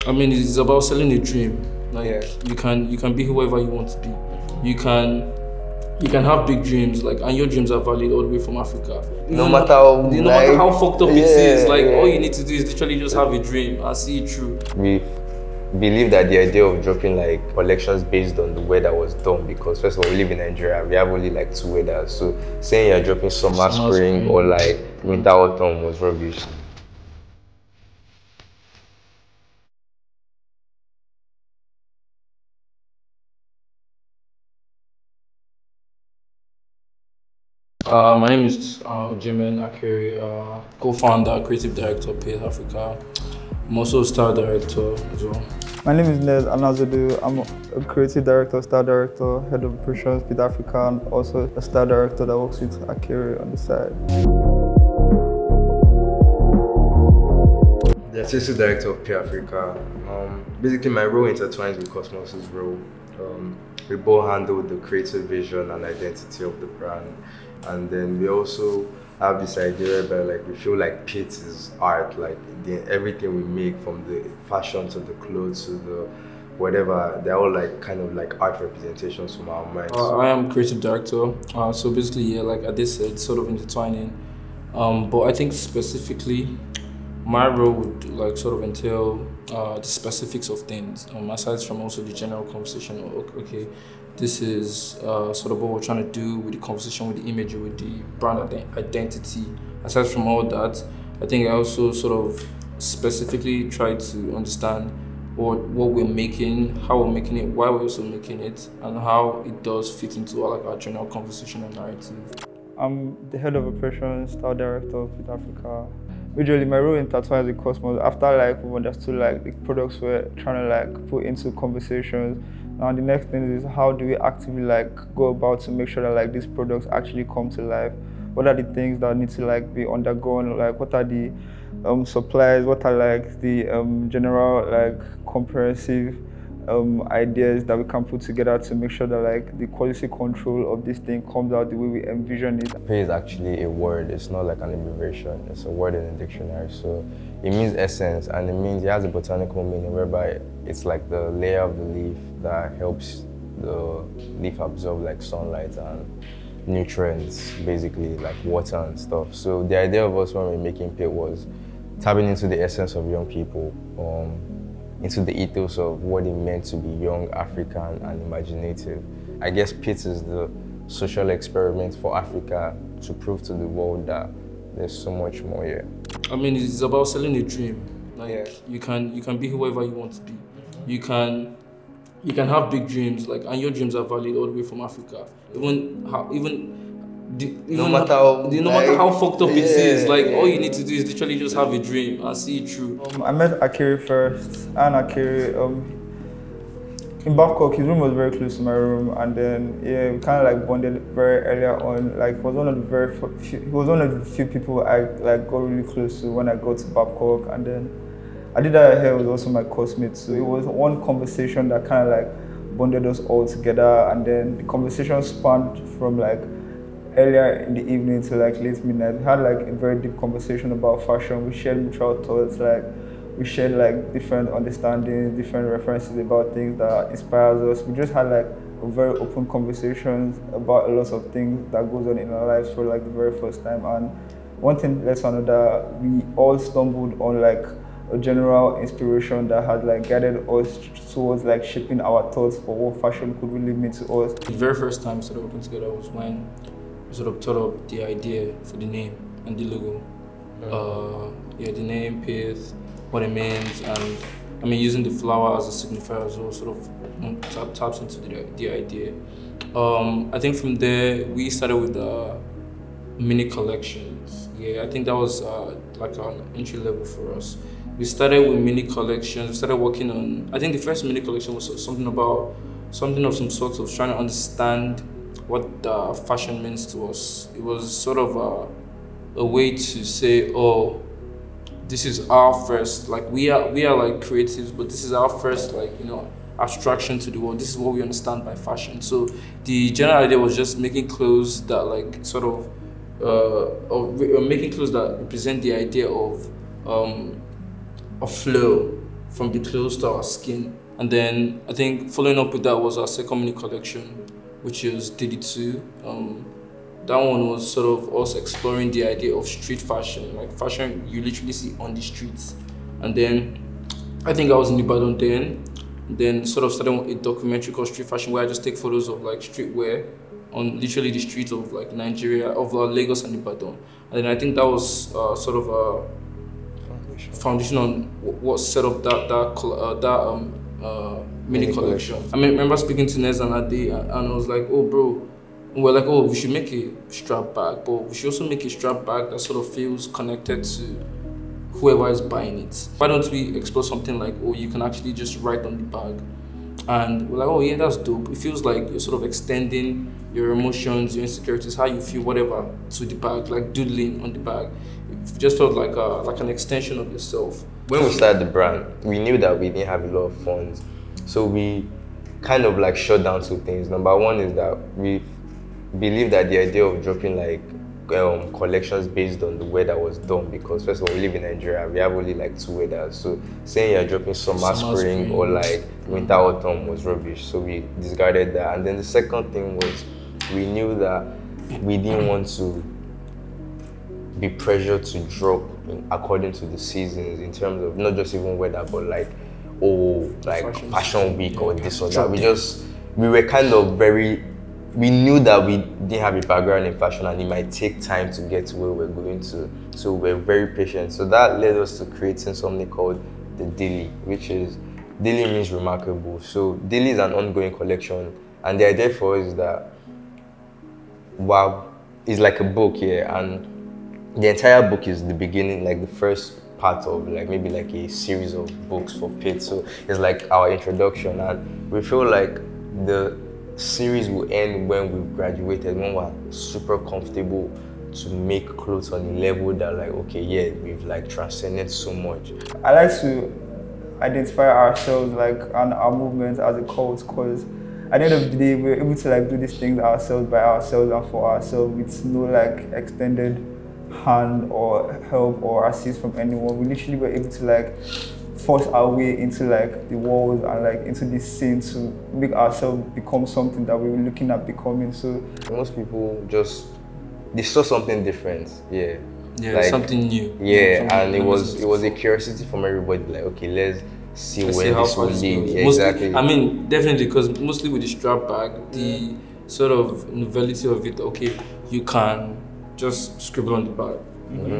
I mean, it's about selling a dream. Like you can be whoever you want to be. You can have big dreams, like, and your dreams are valid all the way from Africa. No matter how fucked up it is, like all you need to do is literally just have a dream and see it through. We believe that the idea of dropping like collections based on the weather was dumb, because first of all, we live in Nigeria, we have only like 2 weathers. So saying you're dropping summer, spring, or like winter, autumn was rubbish. My name is Jimin Akiri, co-founder, creative director of PITH Africa. I'm also a style director as well. My name is Adedayo. I'm a creative director, style director, head of operations, PITH Africa, and also a style director that works with Akiri on the side. The assistant director of PITH Africa. Basically, my role intertwines with Cosmas's role. We both handle the creative vision and identity of the brand, and then we also have this idea where like we feel like PITH is art, like everything we make, from the fashion to the clothes to the whatever, they're all like kind of like art representations from our minds. I am creative director, so basically, yeah, like I did say, it's sort of intertwining. But I think specifically, my role would like sort of entail the specifics of things, aside from also the general conversation of, okay, this is sort of what we're trying to do with the conversation, with the imagery, with the brand identity. Aside from all that, I think I also sort of specifically try to understand what we're making, how we're making it, why we're also making it, and how it does fit into our general conversation and narrative. I'm the head of operations, style director of PITH Africa. Usually my role intertwines with Cosmos. After like we understood like the products we're trying to like put into conversations. Now the next thing is, how do we actively like go about to make sure that like these products actually come to life? What are the things that need to like be undergone? Like what are the supplies? What are like the general like comprehensive ideas that we can put together to make sure that like the quality control of this thing comes out the way we envision it? PITH is actually a word. It's not like an abbreviation. It's a word in a dictionary. So it means essence, and it has a botanical meaning whereby it's like the layer of the leaf that helps the leaf absorb like sunlight and nutrients, basically like water and stuff. So the idea of us when we were making PITH was tapping into the essence of young people, into the ethos of what it meant to be young, African, and imaginative. I guess PITH is the social experiment for Africa to prove to the world that there's so much more here. I mean, it's about selling a dream. Like you can be whoever you want to be. You can have big dreams, like, and your dreams are valid all the way from Africa. No matter how fucked up it is, like all you need to do is literally just have a dream and see it through. I met Akiri first, and Akiri in Babcock, his room was very close to my room, and then yeah, we kind of like bonded very earlier on. Like he was one of the few people I like got really close to when I got to Babcock, and then Adedayo was also my coursemate, so it was one conversation that kind of like bonded us all together, and then the conversation spanned from like earlier in the evening to like late midnight. We had like a very deep conversation about fashion. We shared mutual thoughts, like we shared like different understandings, different references about things that inspires us. We just had like a very open conversations about a lot of things that goes on in our lives for like the very first time. And one thing led to another, we all stumbled on like a general inspiration that had like guided us towards like shaping our thoughts for what fashion could really mean to us. The very first time we started working together was when we sort of thought up the idea for the name and the logo. Yeah, the name, PITH, what it means, and I mean using the flower as a signifier as well, sort of taps into the idea. I think from there we started with the mini collections. Yeah, I think that was like an entry level for us. We started with mini collections. We started working on, I think the first mini collection was something of some sort of trying to understand what fashion means to us. It was sort of a way to say, oh, this is our first, like we are like creatives, but this is our first, like, you know, abstraction to the world. This is what we understand by fashion. So the general idea was just making clothes that like sort of making clothes that represent the idea of flow from the clothes to our skin. And then I think following up with that was our second mini collection, which is DD2. That one was sort of us exploring the idea of street fashion, like fashion you literally see on the streets. And then I think I was in Ibadan then sort of started a documentary called Street Fashion, where I just take photos of like streetwear on literally the streets of like Nigeria, of Lagos and Ibadan. And then I think that was sort of a foundation on what set up that mini collection. I mean, I remember speaking to Nez and Ade, and I was like, oh bro, we're like, oh, we should make a strap bag, but we should also make a strap bag that sort of feels connected to whoever is buying it. Why don't we explore something like, oh, you can actually just write on the bag? And we're like, oh yeah, that's dope. It feels like you're sort of extending your emotions, your insecurities, how you feel, whatever, to the bag, like doodling on the bag. It just felt like an extension of yourself. When we started the brand, we knew that we didn't have a lot of funds. So we kind of like shut down two things. Number one is that we believe that the idea of dropping like collections based on the weather was dumb, because first of all, we live in Nigeria, we have only like 2 weathers. So saying you're dropping summer, spring, or like winter, autumn was rubbish. So we discarded that. And then the second thing was we knew that we didn't want to be pressured to drop according to the seasons, in terms of not just even weather, but like, oh, like fashion week or this or that. We were kind of we knew that we didn't have a background in fashion and it might take time to get to where we're going to. So we're very patient. So that led us to creating something called the Daily, which is, Daily means remarkable. So Daily is an ongoing collection, and the idea for us is that, wow, it's like a book here, and the entire book is the beginning, like the first part of like maybe like a series of books for PITH. So it's like our introduction, and we feel like the series will end when we've graduated, when we're super comfortable to make clothes on a level that like, okay, yeah, we've like transcended so much. I like to identify ourselves like and our movements as a cult, because at the end of the day, we're able to like do these things ourselves, by ourselves and for ourselves, with no like extended hand or help or assist from anyone. We literally were able to like force our way into like the world and like into this scene to make ourselves become something that we were looking at becoming. So most people just, they saw something different, yeah, like, something new, yeah, and it was a curiosity from everybody, like, okay, let's see where this will lead. Yeah, exactly. I mean, definitely, because mostly with the strap bag, the sort of novelty of it, okay, you can just scribble on the bag.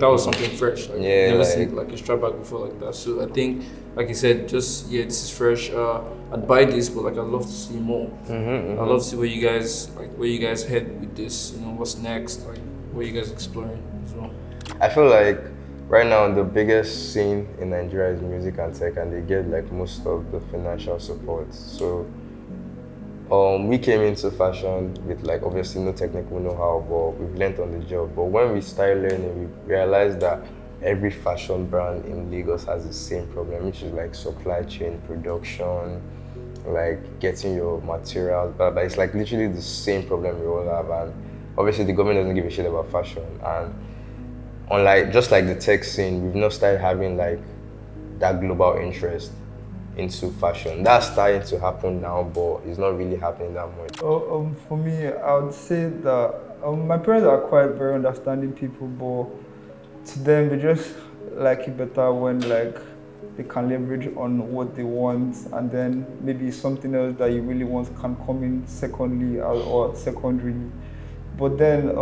That was something fresh. Like, yeah, never seen like a strap bag before like that. So I think, like you said, just this is fresh. I'd buy this, but like I'd love to see more. I'd love to see where you guys head with this. You know, what's next? Like, where you guys exploring as well. I feel like right now the biggest scene in Nigeria is music and tech, and they get like most of the financial support. So we came into fashion with like obviously no technical know-how, but we've learned on the job. But when we started learning, we realized that every fashion brand in Lagos has the same problem, which is like supply chain, production, like getting your materials. But it's like literally the same problem we all have. And obviously the government doesn't give a shit about fashion. And unlike just like the tech scene, we've not started having like that global interest into fashion. That's starting to happen now, but it's not really happening that much. For me, I would say that my parents are quite very understanding people, but to them, they just like it better when like they can leverage on what they want, and then maybe something else that you really want can come in secondly or secondary. But then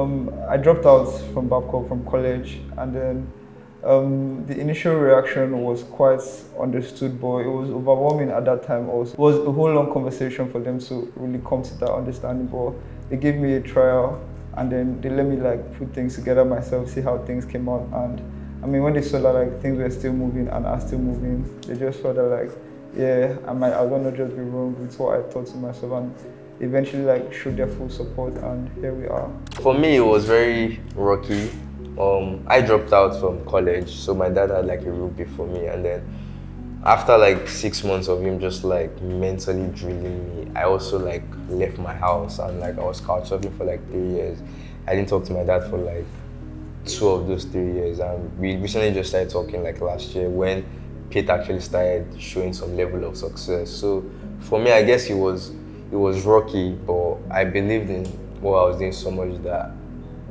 I dropped out from Babcock from college, and then the initial reaction was quite understood, but it was overwhelming at that time also. It was a whole long conversation for them to really come to that understanding, but they gave me a trial, and then they let me like put things together myself, see how things came out. And I mean, when they saw that like things were still moving and are still moving, they just felt that like, yeah, I was gonna just be wrong with what I thought to myself, and eventually like showed their full support, and here we are. For me, it was very rocky. I dropped out from college, so my dad had like a route before me, and then after like 6 months of him just like mentally drilling me, I also like left my house, and like I was couch surfing for like 3 years. I didn't talk to my dad for like 2 of those 3 years, and we recently just started talking like last year when PITH actually started showing some level of success. So for me, I guess it was rocky, but I believed in what I was doing so much that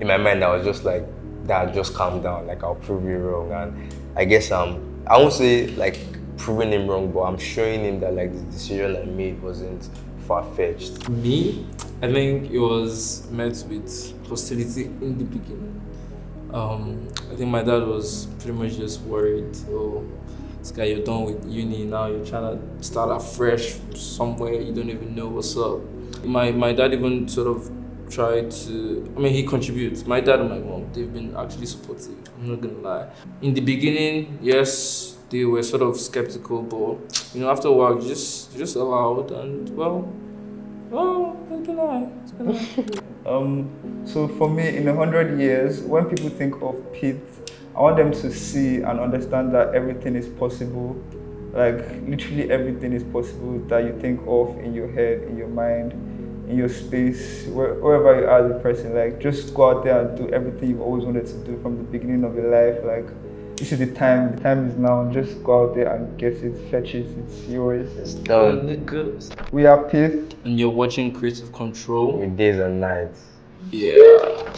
in my mind I was just like, Dad, just calm down, like I'll prove you wrong. And I guess I won't say like proving him wrong, but I'm showing him that like the decision I made wasn't far-fetched. Me, I think it was met with hostility in the beginning. I think my dad was pretty much just worried, oh, this guy, you're done with uni now, you're trying to start afresh somewhere, you don't even know what's up. My dad even sort of tried to, I mean, he contributes. My dad and my mom, they've been actually supportive, I'm not gonna lie. In the beginning, yes, they were sort of skeptical, but you know, after a while, you just allowed, and well, it's been alright. It's been alright. So for me, in 100 years, when people think of PITH, I want them to see and understand that everything is possible. Like literally everything is possible that you think of in your head, in your mind, in your space, wherever you are as a person. Like just go out there and do everything you've always wanted to do from the beginning of your life. Like this is the time is now. Just go out there and get it, fetch it, it's yours. It's done. We are PITH. And you're watching Creative Control. With days and nights. Yeah.